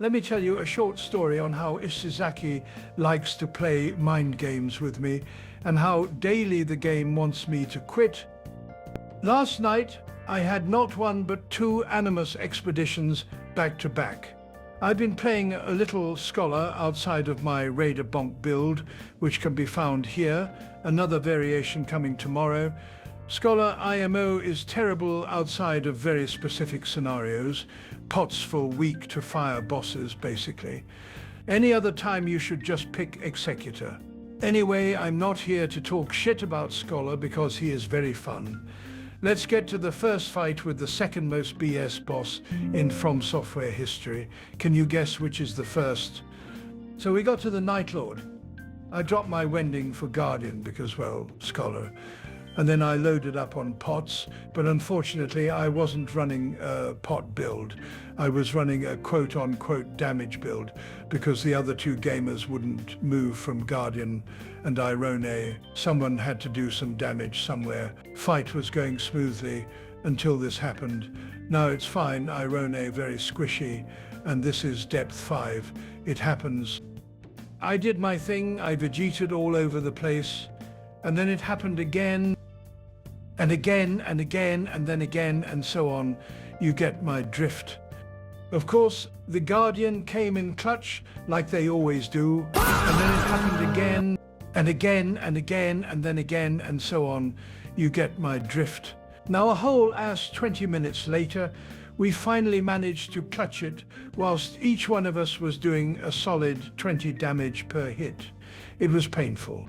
Let me tell you a short story on how Ishizaki likes to play mind games with me and how daily the game wants me to quit. Last night, I had not one but two Animus expeditions back to back. I've been playing a little Scholar outside of my Raider Bonk build, which can be found here, another variation coming tomorrow. Scholar IMO is terrible outside of very specific scenarios, pots for weak to fire bosses basically. Any other time you should just pick Executor. Anyway, I'm not here to talk shit about Scholar because he is very fun. Let's get to the first fight with the second most BS boss in From Software history. Can you guess which is the first? So we got to the Night Lord. I dropped my wending for Guardian because, well, Scholar. And then I loaded up on pots, but unfortunately I wasn't running a pot build. I was running a quote-unquote damage build because the other two gamers wouldn't move from Guardian and Irone. Someone had to do some damage somewhere. Fight was going smoothly until this happened. Now it's fine, Irone very squishy, and this is depth 5. It happens. I did my thing, I Vegetaed all over the place, and then it happened again, and again, and again, and then again, and so on. You get my drift. Of course, the Guardian came in clutch, like they always do, and then it happened again, and again, and again, and then again, and so on. You get my drift. Now a whole ass 20 minutes later, we finally managed to clutch it, whilst each one of us was doing a solid 20 damage per hit. It was painful.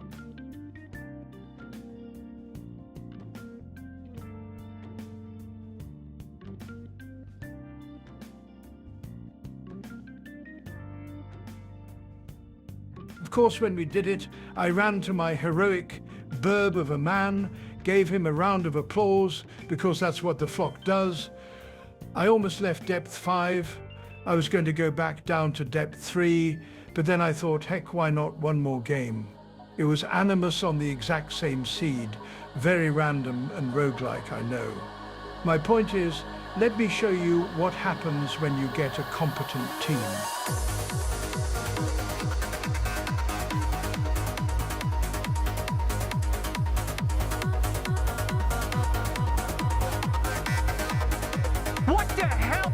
Of course, when we did it, I ran to my heroic burb of a man, gave him a round of applause, because that's what the flock does. I almost left depth 5. I was going to go back down to depth 3, but then I thought, heck, why not one more game? It was Animus on the exact same seed, very random and roguelike, I know. My point is, let me show you what happens when you get a competent team. What the hell?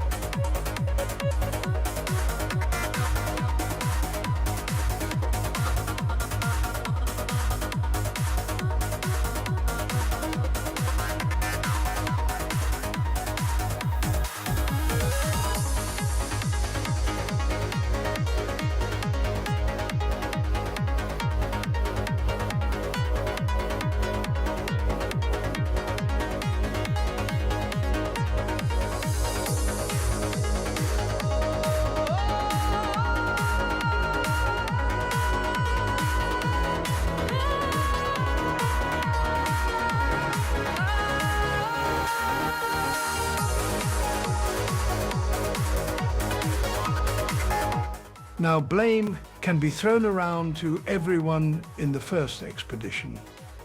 Now, blame can be thrown around to everyone in the first expedition.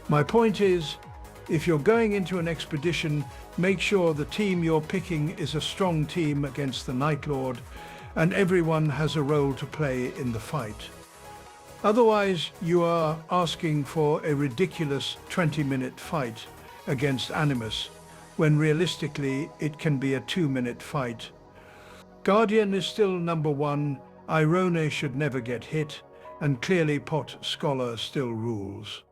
My point is, if you're going into an expedition, make sure the team you're picking is a strong team against the Night Lord, and everyone has a role to play in the fight. Otherwise, you are asking for a ridiculous 20-minute fight against Animus, when realistically it can be a 2-minute fight. Guardian is still number 1, Irone should never get hit, and clearly Pot Scholar still rules.